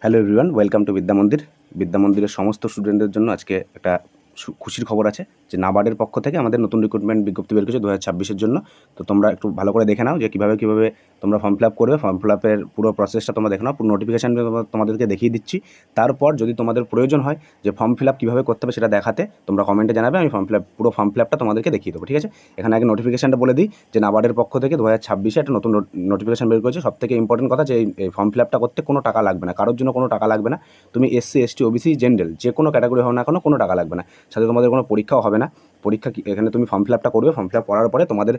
Hello everyone, welcome to বিদ্যা মন্দির। বিদ্যা মন্দিরের সমস্ত স্টুডেন্টদের জন্য আজকে একটা খুশির খবর আছে যে নাবার্ডের পক্ষ থেকে আমাদের নতুন রিক্রুটমেন্ট বিজ্ঞপ্তি বের করেছে 2026-এর জন্য। তো তোমরা একটু ভালো করে দেখে নাও যে কীভাবে তোমরা ফর্ম ফিল আপ করবে। ফর্ম ফিল আপের পুরো প্রসেসটা তোমরা দেখে নাও, পুরো নোটিফিকেশান তোমাদেরকে দেখিয়ে দিচ্ছি। তারপর যদি তোমাদের প্রয়োজন হয় যে ফর্ম ফিল আপ কীভাবে করতে হবে সেটা দেখাতে, তোমরা কমেন্টে জানাবে, আমি পুরো ফর্ম ফিল আপটা তোমাদেরকে দেখিয়ে দেবো। ঠিক আছে, এখানে আগে নোটিফিকেশানটা বলে দিই যে নাবার্ডের পক্ষ থেকে 2026-এ একটা নতুন নোটিফিকেশান বের করেছে। সব থেকে ইম্পর্টেন্ট কথা যে এই ফর্ম ফিল আপটা করতে কোনো টাকা লাগবে না, কারোর জন্য কোনো টাকা লাগবে না। তুমি এসসি, এসটি, ওবিসি, জেনারেল যে কোনো ক্যাটাগরি হও না কেন, কোনো টাকা লাগবে না। সাথে তোমাদের কোনো পরীক্ষাও হবে না। এখানে তুমি ফর্ম ফিল আপটা করবে। ফর্ম ফিল আপ করার পরে তোমাদের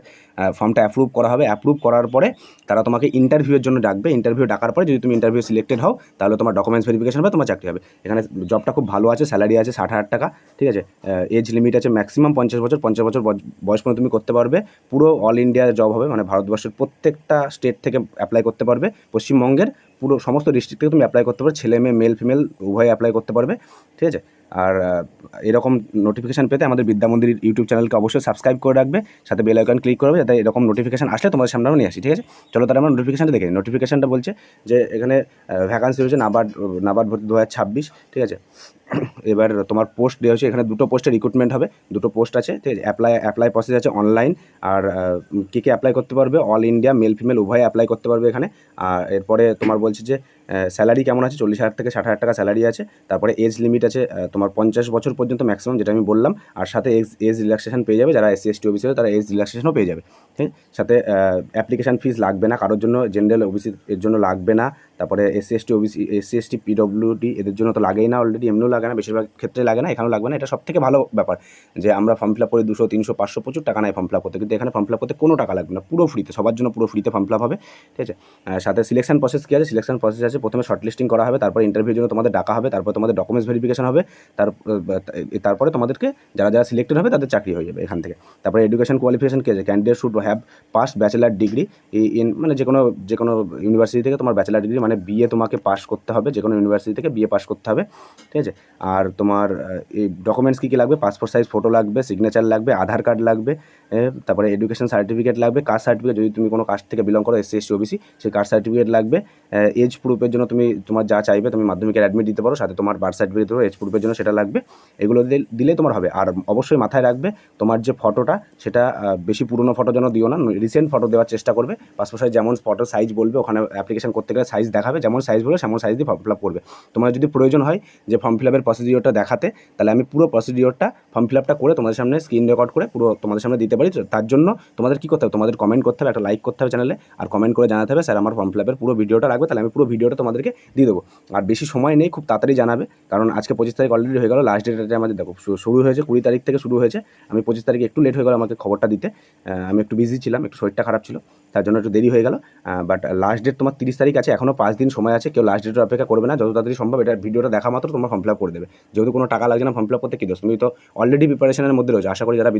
ফর্মটা অ্যাপ্রুভ করা হবে। অ্যাপ্রুভ করার পরে তারা তোমাকে ইন্টারভিউয়ের জন্য ডাকবে। ইন্টারভিউ ডাকার পরে যদি তুমি ইন্টারভিউ সিলেক্টেড হও, তাহলে তোমার ডকুমেন্টস ভেরিফিকেশন হবে, তোমার চাকরি হবে। এখানে জবটা খুব ভালো আছে, স্যালারি আছে 60,000 টাকা। ঠিক আছে, এজ লিমিট আছে ম্যাক্সিমাম 50 বছর। 50 বছর বয়স পর্যন্ত তুমি করতে পারবে। পুরো অল ইন্ডিয়া জব হবে, মানে ভারতবর্ষের প্রত্যেকটা স্টেট থেকে অ্যাপ্লাই করতে পারবে। পশ্চিমবঙ্গের পুরো সমস্ত ডিস্ট্রিক্ট থেকে তুমি অ্যাপ্লাই করতে পারবে। ছেলে মেয়ে, মেল ফিমেল উভয়ে অ্যাপ্লাই করতে পারবে। ঠিক আছে, আর এরকম নোটিফিকেশান পেতে আমাদের বিদ্যা মন্দির ইউটিউব চ্যানেলকে অবশ্যই সাবস্ক্রাইব করে রাখবে, সাথে বেল আইকন ক্লিক করবে, যাতে এরকম নোটিফিকেশান আসলে তোমাদের সামনে আমরা নিয়ে আসি। ঠিক আছে, চলো তাহলে আমরা নোটিফিকেশানটা দেখে নিই। নোটিফিকেশানটা বলছে যে এখানে ভ্যাকান্সি রয়েছে নাবার্ড ভর্তি 2026। ঠিক আছে, এবার তোমার পোস্ট দেওয়া হচ্ছে, এখানে দুটো পোস্টে রিক্রুটমেন্ট হবে, দুটো পোস্ট আছে। ঠিক আছে, অ্যাপ্লাই প্রসেস আছে অনলাইন। আর কে অ্যাপ্লাই করতে পারবে, অল ইন্ডিয়া মেল ফিমেল উভয়ে অ্যাপ্লাই করতে পারবে এখানে। আর এরপরে তোমার বলছে যে স্যালারি কেমন আছে, 40,000 থেকে 60,000 টাকা স্যালারি আছে। তারপরে এজ লিমিট আছে তোমার 50 বছর পর্যন্ত ম্যাক্সিমাম, যেটা আমি বললাম। আর সাথে এজ রিল্যাক্সেশন পেয়ে যাবে, যারা এসসি, এসটি, ওবিসি হবে তারা এজ রিল্যাক্সেশনও পেয়ে যাবে। ঠিক, সাথে অ্যাপ্লিকেশান ফিস লাগবে না কারোর জন্য, জেনারেল ওবিসি এর জন্য লাগবে না। তারপরে SC, ST, OBC, SC, ST, PWD এদের জন্য তো লাগেই না, অলরেডি এমনিও লাগে না, বেশিরভাগ ক্ষেত্রে লাগে না, এখানেও লাগবে না। এটা সবথেকে ভালো ব্যাপার যে আমরা ফর্ম ফিল আপ করে 200, 300, 500 প্রচুর টাকা নেয় ফর্ম ফিল আপ করতে, কিন্তু এখানে ফর্ম ফিল আপ করতে কোনো টাকা লাগবে না, পুরো ফ্রিতে, সবার জন্য পুরো ফ্রিতে ফর্ম ফিল আপ হবে। ঠিক আছে, সাথে সিলেকশন প্রসেস কী আছে, সিলেকশন প্রসেস আছে প্রথমে শর্ট লিস্টিং করা হবে, তারপর ইন্টারভিউর জন্য তোমাদের ডাকা হবে, তারপর তোমাদের ডকুমেন্টস ভেরিফিকেশন হবে, তারপরে তোমাদেরকে যারা যারা সিলেক্টেড হবে তাদের চাকরি হয়ে যাবে এখান থেকে। তারপরে এডুকেশন কোয়ালিফিকেশন কী আছে, candidate should have pass bachelor degree in, মানে যে কোনো ইউনিভার্সিটি থেকে তোমার ব্যাচেলার ডিগ্রি, মানে বিএ তোমাকে পাস করতে হবে, যে কোনো ইউনিভার্সিটি থেকে বিএ পাস করতে হবে। ঠিক আছে, আর তোমার এই ডকুমেন্টস কী কী লাগবে, পাসপোর্ট সাইজ ফটো লাগবে, সিগনেচার লাগবে, আধার কার্ড লাগবে, তারপরে এডুকেশন সার্টিফিকেট লাগবে, কাস্ট সার্টিফিকেট, যদি তুমি কোনো কাস্ট থেকে বিলং করো, এসসি, এসটি, ওবিসি, সেই কাস্ট সার্টিফিকেট লাগবে। এজ প্রুফের জন্য তোমার যা চাইবে, তুমি মাধ্যমিকের অ্যাডমিট দিতে পারো, সাথে তোমার বার্থ সার্টিফিকেট দেবো, এজ প্রুফের জন্য সেটা লাগবে। এগুলো দিলে তোমার হবে। আর অবশ্যই মাথায় রাখবে তোমার যে ফটোটা, সেটা বেশি পুরনো ফটো যেন দিও না, রিসেন্ট ফটো দেওয়ার চেষ্টা করবে। পাসপোর্ট সাইজ যেমন ফটো সাইজ বলবে, ওখানে অ্যাপ্লিকেশন করতে গেলে সাইজ দেখাবে, যেমন সাইজ বলবে সেমন সাইজ দিয়ে ফর্ম ফিল আপ করবে। তোমার যদি প্রয়োজন হয় যে ফর্ম ফিল আপের প্রসিডিওরটা দেখাতে, তাহলে আমি পুরো প্রসিডিওরটা ফর্ম ফিল আপটা করে তোমাদের সামনে স্ক্রিন রেকর্ড করে পুরো তোমাদের সামনে দিতে পারি। তার জন্য তোমাদের কী করতে হবে, তোমাদের কমেন্ট করতে হবে, একটা লাইক করতে হবে চ্যানেলে, আর কমেন্ট করে জানাতে হবে স্যার আমার ফর্ম ফিল আপের পুরো ভিডিওটা রাখবে, তাহলে আমি পুরো ভিডিওটা তোমাদেরকে দিয়ে দেবো। আর বেশি সময় নেই, খুব তাড়াতাড়ি জানাবে, কারণ আজকে 25 তারিখ অলরেডি হয়ে গেল, লাস্ট ডেটে আমাদের দেখো শুরু হয়েছে 20 তারিখ থেকে শুরু হয়েছে। আমি 25 তারিখে একটু লেট হয়ে গেল আমাকে খবরটা দিতে, আমি একটু বিজি ছিলাম, একটু শরীরটা খারাপ ছিল, তার জন্য একটু দেরি হয়ে গেল। বাট লাস্ট ডেট তোমার 30 তারিখ আছে, এখনও 5 দিন সময় আছে। কেউ লাস্ট ডেটের অপেক্ষা করবে না, যত তাড়াতাড়ি সম্ভব এটা ভিডিওটা দেখা মাত্র তোমরা ফর্ম ফিল আপ করে দেবে। যেহেতু কোনো টাকা লাগছে না ফর্ম ফিল আপ করতে, কী দোষ, তুমি তো অলরেডি প্রিপারেশনের মধ্যে রয়েছে। আশা করি যারা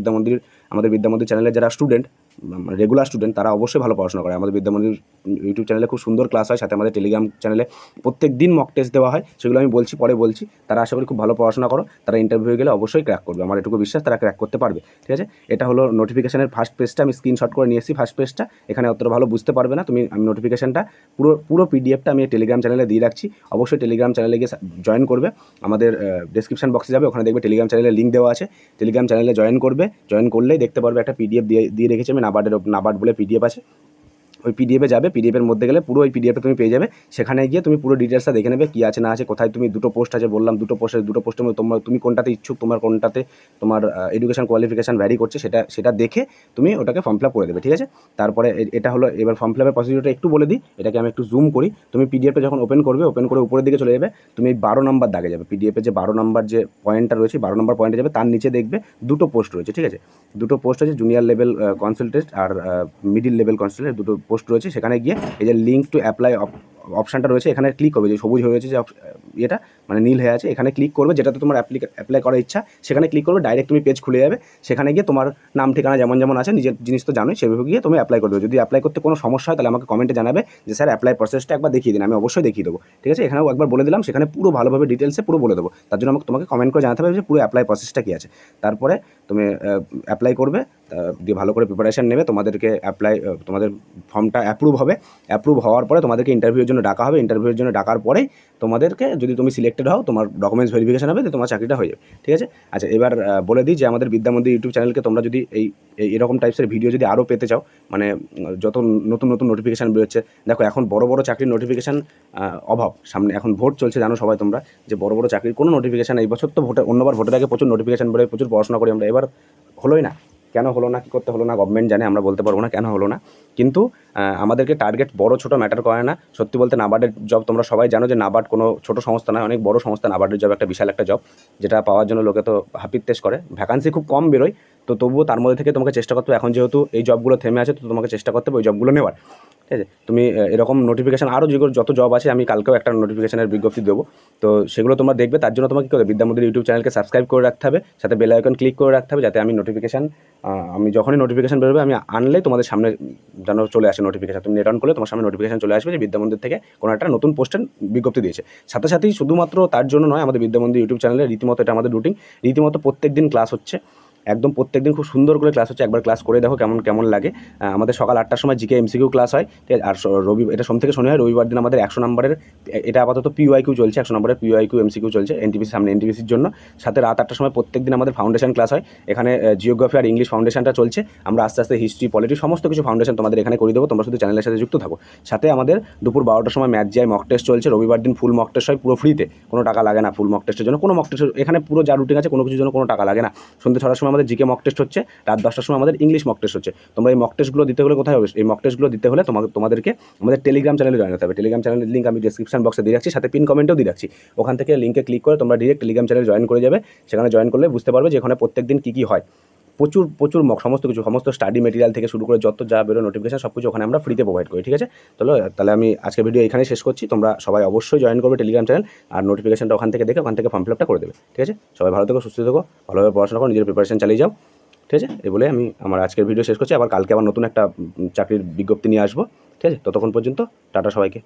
আমাদের বিদ্যা মন্দির চ্যানেলের যারা স্টুডেন্ট, রেগুলার স্টুডেন্ট, তারা অবশ্যই ভালো পড়াশোনা করে। আমাদের বিদ্যা মন্দির ইউটিউব চ্যানেলে খুব সুন্দর ক্লাস হয়, সাথে আমাদের টেলিগ্রাম চ্যানেলে প্রত্যেক দিন মক টেস্ট দেওয়া হয়, সেগুলো আমি পরে বলছি। তারা আশা করি খুব ভালো পড়াশোনা করো, তারা ইন্টারভিউ গেলে অবশ্যই ক্র্যাক করবে, আমার এটুকু বিশ্বাস তারা ক্র্যাক করতে পারবে। ঠিক আছে, এটা হলো নোটিফিকেশনের ফার্স্ট পেজটা, আমি স্ক্রিনশট করে নিয়ে এসেছি ফার্স্ট পেজটা। এখানে অতটা ভালো বুঝতে পারবে না, আমি নোটিফিকেশনটা পুরো পিডিএফটা আমি টেলিগ্রাম চ্যানেলে দিয়ে রাখছি। অবশ্যই টেলিগ্রাম চ্যানেলে গিয়ে জয়েন করবে। আমাদের ডেসক্রিপশন বক্সে যাবে, ওখানে দেখবে টেলিগ্রাম চ্যানেলের লিঙ্ক দেওয়া আছে। টেলিগ্রাম চ্যানেলে জয়েন করবে, জয়েন করলেই দেখতে পারবে একটা পিডিএফ দিয়ে রেখেছি আমি, নাবার্ড বলে পিডিএফ আছে। ওই পিডিএফে যাবে, পিডিএফের মধ্যে গেলে পুরো ওই পিডিএফটা তুমি পেয়ে যাবে। সেখানে গিয়ে তুমি পুরো ডিটেলসটা দেখে নেবে, কী আছে না আছে, কোথায় তুমি দুটো পোস্ট আছে বললাম, দুটো পোস্টের মধ্যে তুমি কোনটাতে ইচ্ছুক, কোনটাতে তোমার এডুকেশন কোয়ালিফিকেশান ভ্যারি করছে, সেটা দেখে তুমি ওটাকে ফর্ম ফিল আপ করে দেবে। ঠিক আছে, তারপরে এটা হলো এবার ফর্ম ফিল আপের প্রসিডিওরটা একটু বলে দিই, এটাকে আমি একটু জুম করি। তুমি পিডিএফটা যখন ওপেন করে উপরের দিকে চলে যাবে, তুমি 12 নম্বর দাগে যাবে, পিডিএফের যে 12 নম্বর যে পয়েন্টটা রয়েছে, 12 নম্বর পয়েন্টে যাবে, তার নিচে দেখবে দুটো পোস্ট রয়েছে। ঠিক আছে, দুটো পোস্ট আছে, জুনিয়র লেভেল কনসালটেন্ট আর মিডিল লেভেল কনসালটেন্ট, দুটো পোস্ট রয়েছে। সেখানে গিয়ে এই যে লিঙ্ক টু অ্যাপ্লাই অপশানটা রয়েছে, এখানে ক্লিক করবে, যে সবুজ হয়ে রয়েছে যে এটা মানে নীল হয়ে আছে, এখানে ক্লিক করবে, যেটাতে তোমার অ্যাপ্লাই করার ইচ্ছা, সেখানে ক্লিক করবে, ডাইরেক্ট তুমি পেজ খুলে যাবে। সেখানে গিয়ে তোমার নাম ঠিকানা যেমন আছে, নিজের জিনিস তো জানোই, সেভাবে গিয়ে তুমি অ্যাপ্লাই করবে। যদি অ্যাপ্লাই করতে কোনো সমস্যা হয়, তাহলে আমাকে কমেন্টে জানাবে যে স্যার অ্যাপ্লাই প্রসেসটা একবার দেখিয়ে দিন, আমি অবশ্যই দেখিয়ে দেবো। ঠিক আছে, এখানেও একবার বলে দিলাম, সেখানে পুরো ভালোভাবে ডিটেলসে পুরো বলে দেবো। তার জন্য তোমাকে কমেন্ট করে জানাতে হবে যে পুরো অ্যাপ্লাই প্রসেসটা কী আছে। তারপরে তুমি অ্যাপ্লাই করবে, দিয়ে ভালো করে প্রিপারেশান নেবে। তোমাদেরকে তোমাদের ফর্মটা অ্যাপ্রুভ হওয়ার পরে তোমাদেরকে ইন্টারভিউর জন্য ডাকা হবে। ইন্টারভিউর জন্য ডাকার পরেই তোমাদেরকে, যদি তুমি সিলেক্টেড হও, তোমার ডকুমেন্টস ভেরিফিকেশন হবে, তোমার চাকরিটা হয়ে যাবে। ঠিক আছে? আচ্ছা, এবার বলে দিই যে আমাদের বিদ্যামন্দির ইউটিউব চ্যানেলকে তোমরা যদি এরকম টাইপসের ভিডিও যদি আরও পেতে চাও, মানে যত নতুন নতুন নোটিফিকেশান বেরোচ্ছে, দেখো এখন বড় বড় চাকরির নোটিফিকেশান অভাব। সামনে এখন ভোট চলছে, জানো সবাই তোমরা, যে বড় বড় চাকরির কোনো নোটিফিকেশান এই বছর তো অন্যবার ভোটের আগে প্রচুর নোটিফিকেশান বেরোয়, প্রচুর পড়াশোনা করি আমরা, এবার হলোই না। কেন হলো না, কী করতে হলো না, গভর্নমেন্ট জানে, আমরা বলতে পারবো না কেন হলো না। কিন্তু আমাদেরকে টার্গেট বড় ছোটো ম্যাটার করে না। সত্যি বলতে নাবার্ডের জব তোমরা সবাই জানো যে নাবার্ড কোনো ছোটো সংস্থা নয়, অনেক বড় সংস্থা। নাবার্ডের জব একটা বিশাল একটা জব, যেটা পাওয়ার জন্য লোকে তো হাপিত্তেশ করে। ভ্যাকান্সি খুব কম বেরোয়, তো তবুও তার মধ্যে থেকে তোমাকে চেষ্টা করতে হবে। এখন যেহেতু এই জবগুলো থেমে আছে, তো তোমাকে চেষ্টা করতে হবে ওই জবগুলো নেওয়ার। ঠিক আছে? তুমি এরকম নোটিফিকেশান আরও যত জব আছে, আমি কালকেও একটা নোটিফিকেশানের বিজ্ঞপ্তি দেবো, তো সেগুলো তোমরা দেখবে। তার জন্য তোমাকে কী করবে, বিদ্যামন্দির ইউটিউব চ্যানেলকে সাবস্ক্রাইব করে রাখতে হবে, সাথে বেল আইকন ক্লিক করে রাখতে হবে, যাতে আমি যখনই নোটিফিকেশান বেরোবে, আমি আনলেই তোমাদের সামনে যেন চলে আসে নোটিফিকেশান। তুমি নেট অন করলে তোমার সামনে নোটিফিকেশান চলে আসবে যে বিদ্যামন্দির থেকে কোনো একটা নতুন পোস্টের বিজ্ঞপ্তি দিয়েছে। সাথে সাথেই শুধুমাত্র তার জন্য নয়, আমাদের বিদ্যামন্দির ইউটিউব চ্যানেলে রীতিমতো, এটা আমাদের রুটিন, রীতিমতো প্রত্যেক দিন ক্লাস হচ্ছে, একদম প্রত্যেক দিন খুব সুন্দর করে ক্লাস হচ্ছে। একবার ক্লাস করে দেখো কেমন লাগে। আমাদের সকাল 8টার সময় জিকে এমসিকিউ ক্লাস হয়, ঠিক আছে? আর এটা সোম থেকে শনি হয়। রবিবার দিন আমাদের 100 নম্বরের, এটা আপাতত পিওআইকিউ চলছে, 100 নম্বরের পিওআইকিউ এমসিকিউ চলছে এনটিপিসির সামনে, এনটিপিসির জন্য। সাথে রাত 8টার সময় প্রত্যেক দিন আমাদের ফাউন্ডেশন ক্লাস হয়। এখানে জিওগ্রাফি আর ইংলিশ ফাউন্ডেশনটা চলছে। আমরা আস্তে আস্তে হিস্ট্রি, পলিটি, সমস্ত কিছু ফাউন্ডেশন তোমাদের এখানে করে দেবো। তোমরা শুধু চ্যানেলের সাথে যুক্ত থাকো। সাথে আমাদের দুপুর 12টার সময় ম্যাথ জিআই মক টেস্ট চলছে। রবিবার দিন ফুল মক টেস্ট হয়, পুরো ফ্রিতে, কোনো টাকা লাগে না ফুল মক টেস্টের জন্য। কোনো মক টেস্ট এখানে পুরো যা রুটিন আছে, কোনো কিছুর জন্য কোনো টাকা লাগে না। সন্ধ্যে 6টার সময় আমাদের জিকে মক টেস্ট হচ্ছে, রাত 10টার সময় আমাদের ইংলিশ মক টেস্ট হচ্ছে। তোমরা এই মক টেস্টগুলো দিতে হলে কোথায় হবে? এই মক টেস্টগুলো দিতে হলে তোমাদেরকে আমাদের টেলিগ্রাম চ্যানেলে জয়েন হতে হবে। টেলিগ্রাম চ্যানেলের লিঙ্ক আমি ডিসক্রিপশন বক্সে দিয়ে রাখছি, সাথে পিন কমেন্টেও দিয়ে রাখছি। ওখান থেকে লিঙ্কে ক্লিক করে তোমরা ডিরেক্ট টেলিগ্রাম চ্যানেলে জয়েন করে যাবে। সেখানে জয়েন করলে বুঝতে পারবে যে এখানে প্রত্যেক দিন কী হয়। প্রচুর সমস্ত কিছু, সমস্ত স্টাডি মেটেরিয়াল থেকে শুরু করে যত যা বেরো নোটিফিকেশন, সব কিছু ওখানে আমরা ফ্রিতে প্রোভাইড করি। ঠিক আছে? তাহলে আমি আজকের ভিডিও এখানেই শেষ করছি। তোমরা সবাই অবশ্যই জয়েন করবে টেলিগ্রাম চ্যানেল, আর নোটিফিকেশনটা ওখান থেকে দেখে ওখান থেকে ফর্ম ফিল আপটা করে দেবে। ঠিক আছে? সবাই ভালো থেকো, সুস্থ থেকো, ভালোভাবে পড়াশোনা করো, নিজের প্রিপারেশন চালিয়ে যাও। ঠিক আছে? এই বলে আমি আমার আজকের ভিডিও শেষ করছি। কালকে আবার নতুন একটা চাকরির বিজ্ঞপ্তি নিয়ে আসবো। ঠিক আছে? ততক্ষণ পর্যন্ত টাটা সবাইকে।